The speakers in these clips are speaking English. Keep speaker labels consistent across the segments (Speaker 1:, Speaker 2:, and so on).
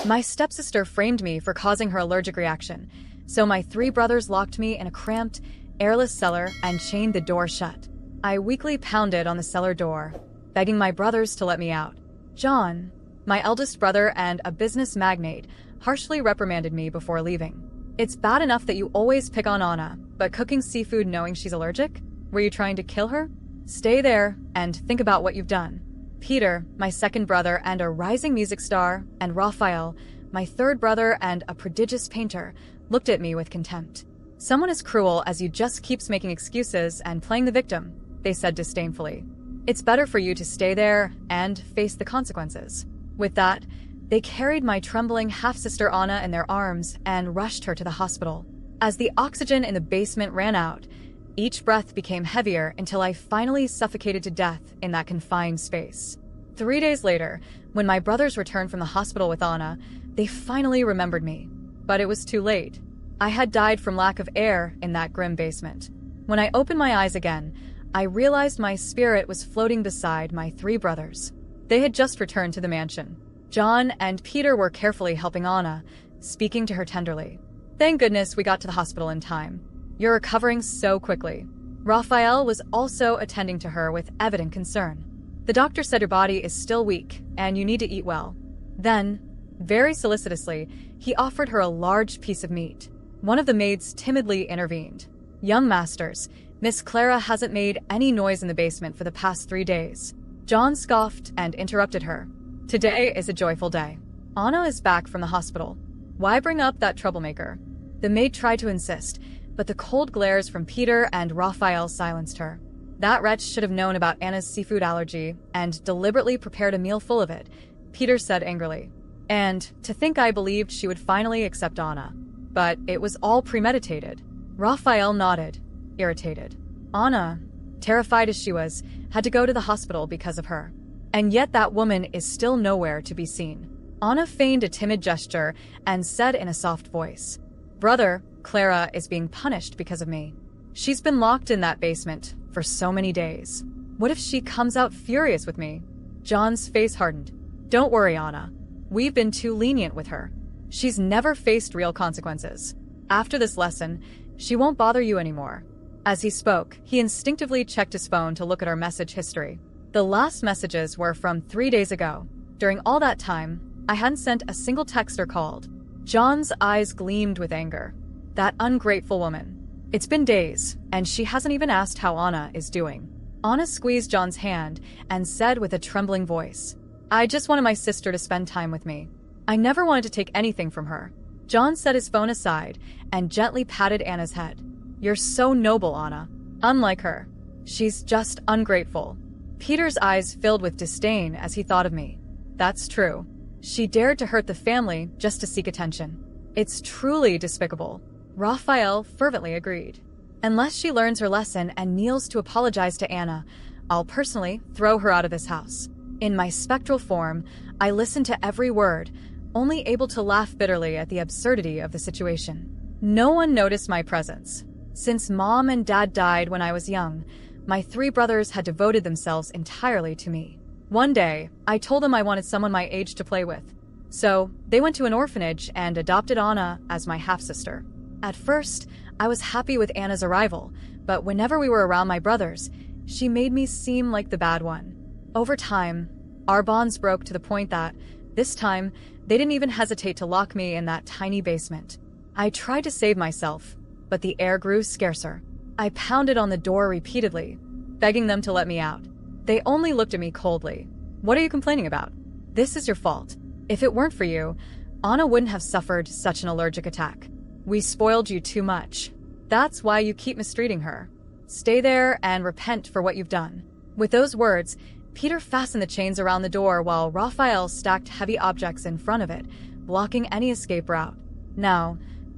Speaker 1: My stepsister framed me for causing her allergic reaction, so my 3 brothers locked me in a cramped, airless cellar and chained the door shut. I weakly pounded on the cellar door, begging my brothers to let me out. John, my eldest brother and a business magnate, harshly reprimanded me before leaving. It's bad enough that you always pick on Anna, but cooking seafood knowing she's allergic? Were you trying to kill her? Stay there and think about what you've done. Peter, my second brother and a rising music star, and Raphael, my third brother and a prodigious painter, looked at me with contempt. Someone as cruel as you just keeps making excuses and playing the victim, they said disdainfully. It's better for you to stay there and face the consequences. With that, they carried my trembling half-sister Anna in their arms and rushed her to the hospital. As the oxygen in the basement ran out, each breath became heavier until I finally suffocated to death in that confined space. 3 days later, when my brothers returned from the hospital with Anna, they finally remembered me. But it was too late. I had died from lack of air in that grim basement. When I opened my eyes again, I realized my spirit was floating beside my 3 brothers. They had just returned to the mansion. John and Peter were carefully helping Anna, speaking to her tenderly. Thank goodness we got to the hospital in time. You're recovering so quickly. Raphael was also attending to her with evident concern. The doctor said your body is still weak and you need to eat well. Then, very solicitously, he offered her a large piece of meat. One of the maids timidly intervened. Young masters, Miss Clara hasn't made any noise in the basement for the past 3 days. John scoffed and interrupted her. Today is a joyful day. Anna is back from the hospital. Why bring up that troublemaker? The maid tried to insist, but the cold glares from Peter and Raphael silenced her. That wretch should have known about Anna's seafood allergy and deliberately prepared a meal full of it, Peter said angrily. And to think I believed she would finally accept Anna. But it was all premeditated. Raphael nodded, irritated. Anna, terrified as she was, had to go to the hospital because of her. And yet that woman is still nowhere to be seen. Anna feigned a timid gesture and said in a soft voice, Brother, Clara is being punished because of me. She's been locked in that basement for so many days. What if she comes out furious with me? John's face hardened. Don't worry, Anna. We've been too lenient with her. She's never faced real consequences. After this lesson, she won't bother you anymore. As he spoke, he instinctively checked his phone to look at our message history. The last messages were from 3 days ago. During all that time, I hadn't sent a single text or called. John's eyes gleamed with anger. That ungrateful woman. It's been days, and she hasn't even asked how Anna is doing. Anna squeezed John's hand and said with a trembling voice, I just wanted my sister to spend time with me. I never wanted to take anything from her. John set his phone aside and gently patted Anna's head. You're so noble, Anna. Unlike her. She's just ungrateful. Peter's eyes filled with disdain as he thought of me. That's true. She dared to hurt the family just to seek attention. It's truly despicable. Raphael fervently agreed. Unless she learns her lesson and kneels to apologize to Anna, I'll personally throw her out of this house. In my spectral form, I listened to every word, only able to laugh bitterly at the absurdity of the situation. No one noticed my presence. Since Mom and Dad died when I was young, my 3 brothers had devoted themselves entirely to me. One day, I told them I wanted someone my age to play with. So, they went to an orphanage and adopted Anna as my half-sister. At first, I was happy with Anna's arrival, but whenever we were around my brothers, she made me seem like the bad one. Over time, our bonds broke to the point that, this time, they didn't even hesitate to lock me in that tiny basement. I tried to save myself, but the air grew scarcer. I pounded on the door repeatedly, begging them to let me out. They only looked at me coldly. What are you complaining about? This is your fault. If it weren't for you, Anna wouldn't have suffered such an allergic attack. We spoiled you too much. That's why you keep mistreating her. Stay there and repent for what you've done. With those words, Peter fastened the chains around the door while Raphael stacked heavy objects in front of it, blocking any escape route. Now,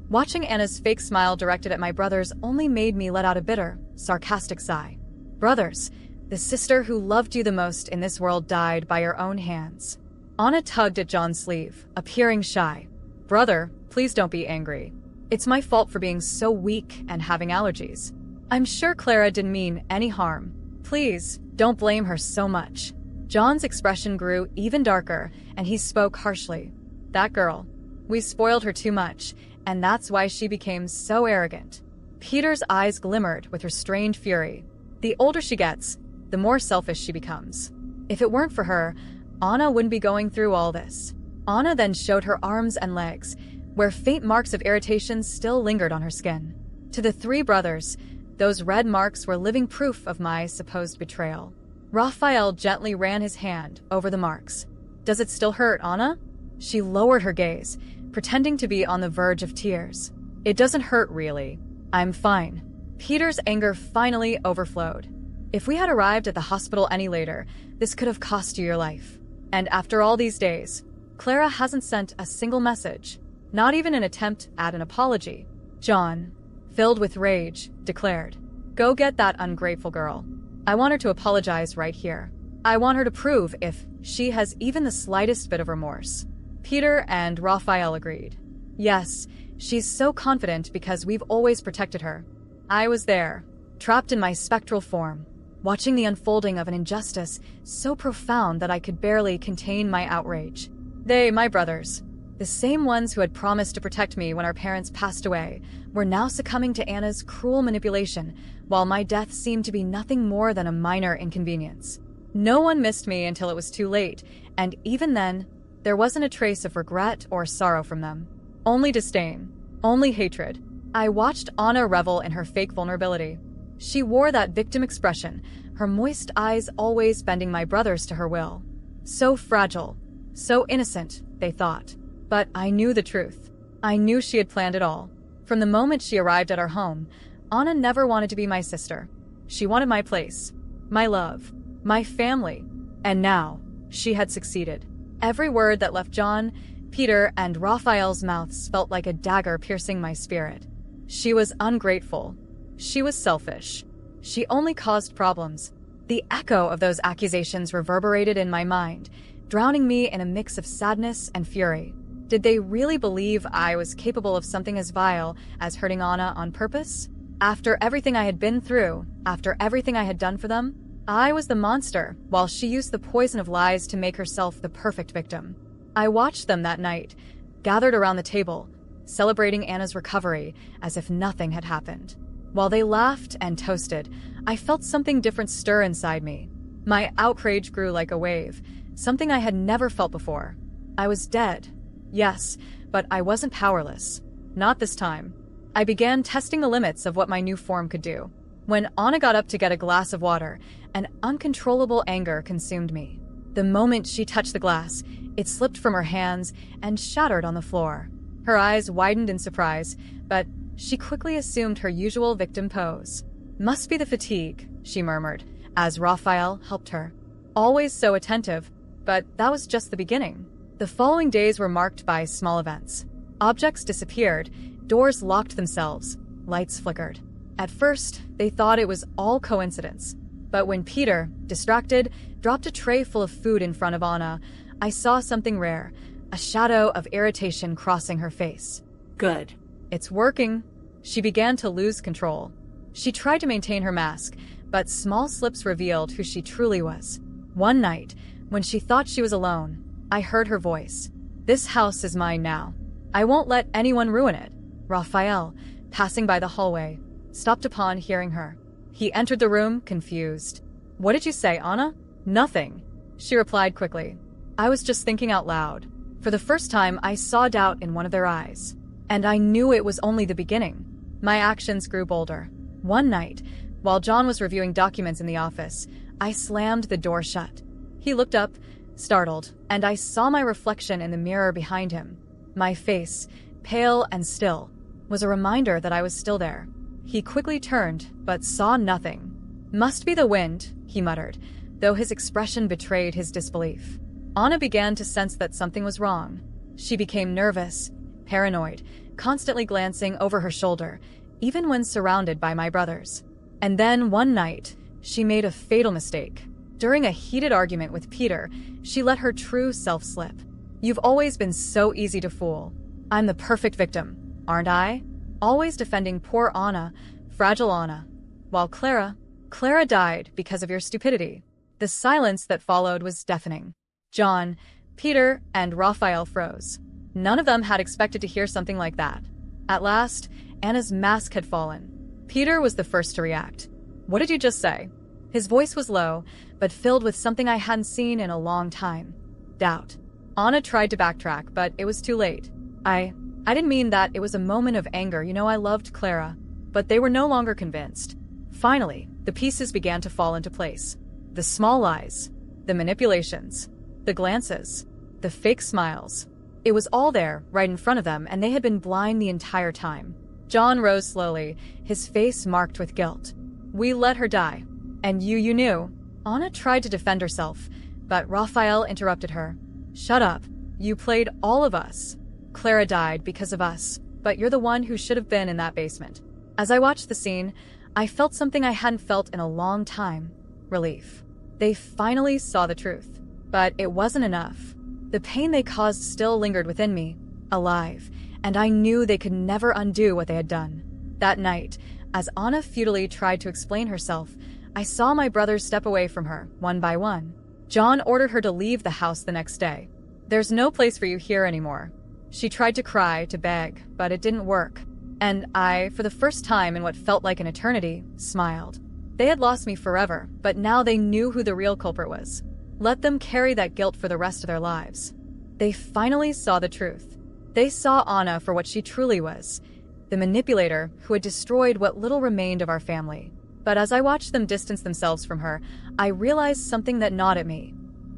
Speaker 1: watching Anna's fake smile directed at my brothers only made me let out a bitter, sarcastic sigh. Brothers, the sister who loved you the most in this world died by your own hands. Anna tugged at John's sleeve, appearing shy. Brother, please don't be angry. It's my fault for being so weak and having allergies. I'm sure Clara didn't mean any harm. Please, don't blame her so much. John's expression grew even darker, and he spoke harshly. That girl. We spoiled her too much, and that's why she became so arrogant. Peter's eyes glimmered with restrained fury. The older she gets, the more selfish she becomes. If it weren't for her, Anna wouldn't be going through all this. Anna then showed her arms and legs, where faint marks of irritation still lingered on her skin. To the three brothers, those red marks were living proof of my supposed betrayal. Raphael gently ran his hand over the marks. Does it still hurt, Anna? She lowered her gaze, pretending to be on the verge of tears. It doesn't hurt, really. I'm fine. Peter's anger finally overflowed. If we had arrived at the hospital any later, this could have cost you your life. And after all these days, Clara hasn't sent a single message, not even an attempt at an apology. John, filled with rage, declared, "Go get that ungrateful girl. I want her to apologize right here. I want her to prove if she has even the slightest bit of remorse." Peter and Raphael agreed. Yes, she's so confident because we've always protected her. I was there, trapped in my spectral form, watching the unfolding of an injustice so profound that I could barely contain my outrage. They, my brothers, the same ones who had promised to protect me when our parents passed away, were now succumbing to Anna's cruel manipulation, while my death seemed to be nothing more than a minor inconvenience. No one missed me until it was too late, and even then, there wasn't a trace of regret or sorrow from them. Only disdain, only hatred. I watched Anna revel in her fake vulnerability. She wore that victim expression, her moist eyes always bending my brothers to her will. So fragile, so innocent, they thought. But I knew the truth. I knew she had planned it all. From the moment she arrived at our home, Anna never wanted to be my sister. She wanted my place, my love, my family. And now, she had succeeded. Every word that left John, Peter, and Raphael's mouths felt like a dagger piercing my spirit. She was ungrateful. She was selfish. She only caused problems. The echo of those accusations reverberated in my mind, drowning me in a mix of sadness and fury. Did they really believe I was capable of something as vile as hurting Anna on purpose? After everything I had been through, after everything I had done for them, I was the monster, while she used the poison of lies to make herself the perfect victim. I watched them that night, gathered around the table, celebrating Anna's recovery as if nothing had happened. While they laughed and toasted, I felt something different stir inside me. My outrage grew like a wave, something I had never felt before. I was dead. Yes, but I wasn't powerless. Not this time. I began testing the limits of what my new form could do. When Anna got up to get a glass of water, an uncontrollable anger consumed me. The moment she touched the glass, it slipped from her hands and shattered on the floor. Her eyes widened in surprise, but she quickly assumed her usual victim pose. "Must be the fatigue," she murmured, as Raphael helped her. Always so attentive, but that was just the beginning. The following days were marked by small events. Objects disappeared, doors locked themselves, lights flickered. At first, they thought it was all coincidence. But when Peter, distracted, dropped a tray full of food in front of Anna, I saw something rare, a shadow of irritation crossing her face.
Speaker 2: Good.
Speaker 1: It's working. She began to lose control. She tried to maintain her mask, but small slips revealed who she truly was. One night, when she thought she was alone, I heard her voice. "This house is mine now. I won't let anyone ruin it." Raphael, passing by the hallway, stopped upon hearing her. He entered the room, confused. "What did you say, Anna?" "Nothing," she replied quickly. "I was just thinking out loud." For the first time, I saw doubt in one of their eyes. And I knew it was only the beginning. My actions grew bolder. One night, while John was reviewing documents in the office, I slammed the door shut. He looked up, startled, and I saw my reflection in the mirror behind him. My face, pale and still, was a reminder that I was still there. He quickly turned, but saw nothing. "Must be the wind," he muttered, though his expression betrayed his disbelief. Anna began to sense that something was wrong. She became nervous, paranoid, constantly glancing over her shoulder, even when surrounded by my brothers. And then one night, she made a fatal mistake. During a heated argument with Peter, she let her true self slip. "You've always been so easy to fool. I'm the perfect victim, aren't I? Always defending poor Anna, fragile Anna. While Clara died because of your stupidity." The silence that followed was deafening. John, Peter, and Raphael froze. None of them had expected to hear something like that. At last, Anna's mask had fallen. Peter was the first to react. "What did you just say?" His voice was low, but filled with something I hadn't seen in a long time. Doubt. Anna tried to backtrack, but it was too late. I didn't mean that. It was a moment of anger. I loved Clara. But they were no longer convinced. Finally, the pieces began to fall into place. The small lies, the manipulations, the glances, the fake smiles. It was all there, right in front of them, and they had been blind the entire time. John rose slowly, his face marked with guilt. "We let her die. And you knew." Anna tried to defend herself, but Raphael interrupted her. "Shut up. You played all of us. Clara died because of us, but you're the one who should have been in that basement." As I watched the scene, I felt something I hadn't felt in a long time. Relief. They finally saw the truth. But it wasn't enough. The pain they caused still lingered within me, alive, and I knew they could never undo what they had done. That night, as Anna futilely tried to explain herself, I saw my brothers step away from her, one by one. John ordered her to leave the house the next day. "There's no place for you here anymore." She tried to cry, to beg, but it didn't work. And I, for the first time in what felt like an eternity, smiled. They had lost me forever, but now they knew who the real culprit was. Let them carry that guilt for the rest of their lives. They finally saw the truth. They saw Anna for what she truly was, the manipulator who had destroyed what little remained of our family. But as I watched them distance themselves from her, I realized something that gnawed at me.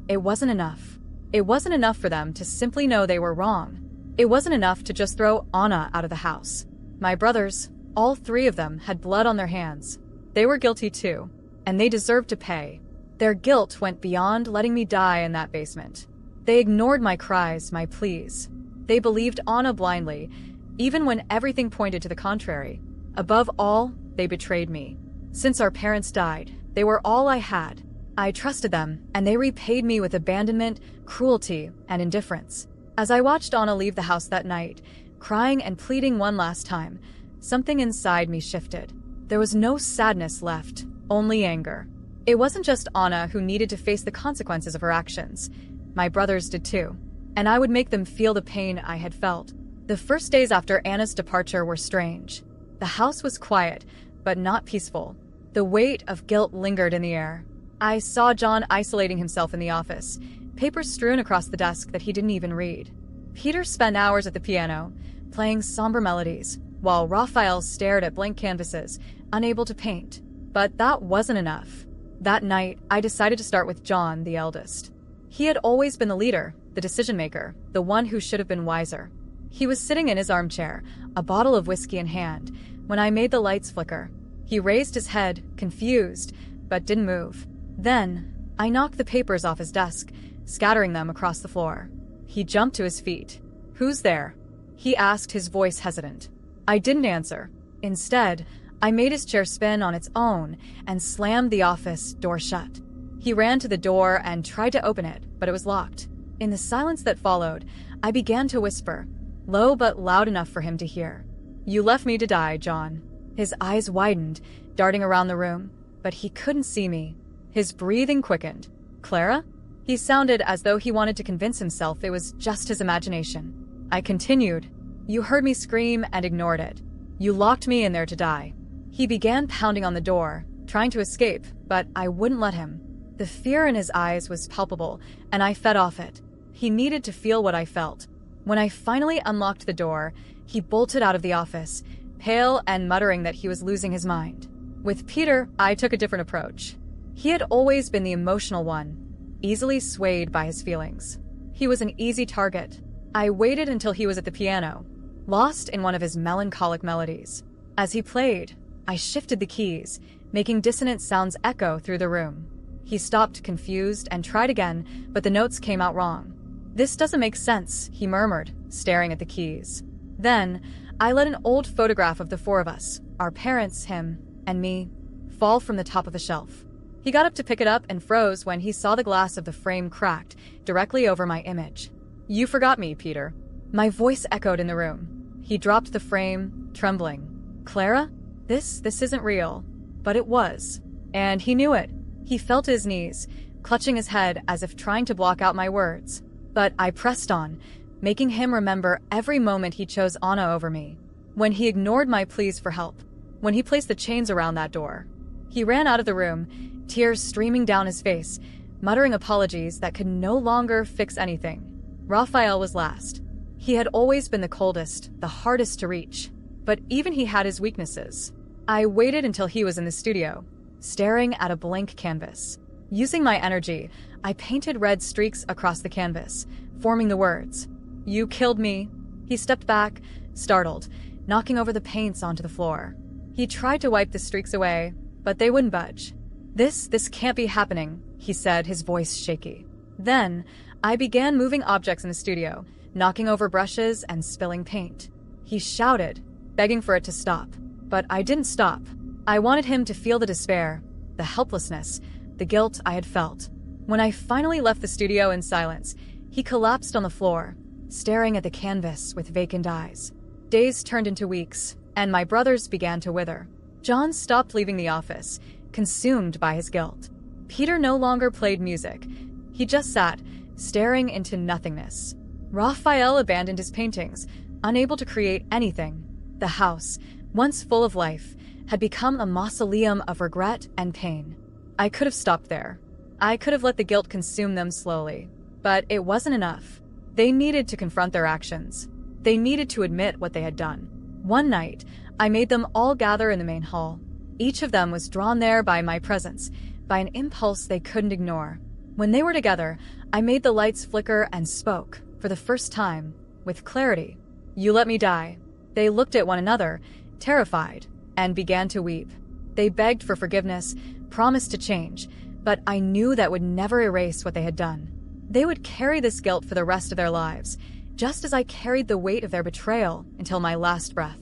Speaker 1: It wasn't enough. It wasn't enough for them to simply know they were wrong. It wasn't enough to just throw Anna out of the house. My brothers, all three of them, had blood on their hands. They were guilty too, and they deserved to pay. Their guilt went beyond letting me die in that basement. They ignored my cries, my pleas. They believed Anna blindly, even when everything pointed to the contrary. Above all, they betrayed me. Since our parents died, they were all I had. I trusted them, and they repaid me with abandonment, cruelty, and indifference. As I watched Anna leave the house that night, crying and pleading one last time, something inside me shifted. There was no sadness left, only anger. It wasn't just Anna who needed to face the consequences of her actions. My brothers did too, and I would make them feel the pain I had felt. The first days after Anna's departure were strange. The house was quiet, but not peaceful. The weight of guilt lingered in the air. I saw John isolating himself in the office, papers strewn across the desk that he didn't even read. Peter spent hours at the piano, playing somber melodies, while Raphael stared at blank canvases, unable to paint. But that wasn't enough. That night, I decided to start with John, the eldest. He had always been the leader, the decision-maker, the one who should have been wiser. He was sitting in his armchair, a bottle of whiskey in hand, when I made the lights flicker. He raised his head, confused, but didn't move. Then, I knocked the papers off his desk, scattering them across the floor. He jumped to his feet. "Who's there?" he asked, his voice hesitant. I didn't answer. Instead, I made his chair spin on its own and slammed the office door shut. He ran to the door and tried to open it, but it was locked. In the silence that followed, I began to whisper, low but loud enough for him to hear. "You left me to die, John." His eyes widened, darting around the room, but he couldn't see me. His breathing quickened. "Clara?" He sounded as though he wanted to convince himself it was just his imagination. I continued, "You heard me scream and ignored it. You locked me in there to die." He began pounding on the door, trying to escape, but I wouldn't let him. The fear in his eyes was palpable, and I fed off it. He needed to feel what I felt. When I finally unlocked the door, he bolted out of the office, pale and muttering that he was losing his mind. With Peter, I took a different approach. He had always been the emotional one, easily swayed by his feelings. He was an easy target. I waited until he was at the piano, lost in one of his melancholic melodies. As he played, I shifted the keys, making dissonant sounds echo through the room. He stopped, confused, and tried again, but the notes came out wrong. "This doesn't make sense," he murmured, staring at the keys. Then, I let an old photograph of the four of us, our parents, him, and me, fall from the top of the shelf. He got up to pick it up and froze when he saw the glass of the frame cracked, directly over my image. "You forgot me, Peter." My voice echoed in the room. He dropped the frame, trembling. "Clara? This isn't real." But it was. And he knew it. He fell to his knees, clutching his head as if trying to block out my words. But I pressed on, making him remember every moment he chose Anna over me. When he ignored my pleas for help, when he placed the chains around that door. He ran out of the room, tears streaming down his face, muttering apologies that could no longer fix anything. Raphael was last. He had always been the coldest, the hardest to reach. But even he had his weaknesses. I waited until he was in the studio, staring at a blank canvas. Using my energy, I painted red streaks across the canvas, forming the words, "You killed me." He stepped back, startled, knocking over the paints onto the floor. He tried to wipe the streaks away, but they wouldn't budge. This can't be happening," he said, his voice shaky. Then, I began moving objects in the studio, knocking over brushes and spilling paint. He shouted, begging for it to stop. But I didn't stop. I wanted him to feel the despair, the helplessness, the guilt I had felt. When I finally left the studio in silence, he collapsed on the floor, staring at the canvas with vacant eyes. Days turned into weeks, and my brothers began to wither. John stopped leaving the office, consumed by his guilt. Peter no longer played music. He just sat, staring into nothingness. Raphael abandoned his paintings, unable to create anything. The house, once full of life, had become a mausoleum of regret and pain. I could have stopped there. I could have let the guilt consume them slowly. But it wasn't enough. They needed to confront their actions. They needed to admit what they had done. One night, I made them all gather in the main hall. Each of them was drawn there by my presence, by an impulse they couldn't ignore. When they were together, I made the lights flicker and spoke, for the first time, with clarity. "You let me die." They looked at one another, terrified, and began to weep. They begged for forgiveness, promised to change, but I knew that would never erase what they had done. They would carry this guilt for the rest of their lives, just as I carried the weight of their betrayal until my last breath.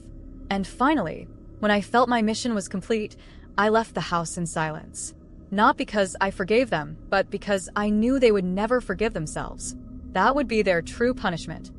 Speaker 1: And finally, when I felt my mission was complete, I left the house in silence. Not because I forgave them, but because I knew they would never forgive themselves. That would be their true punishment.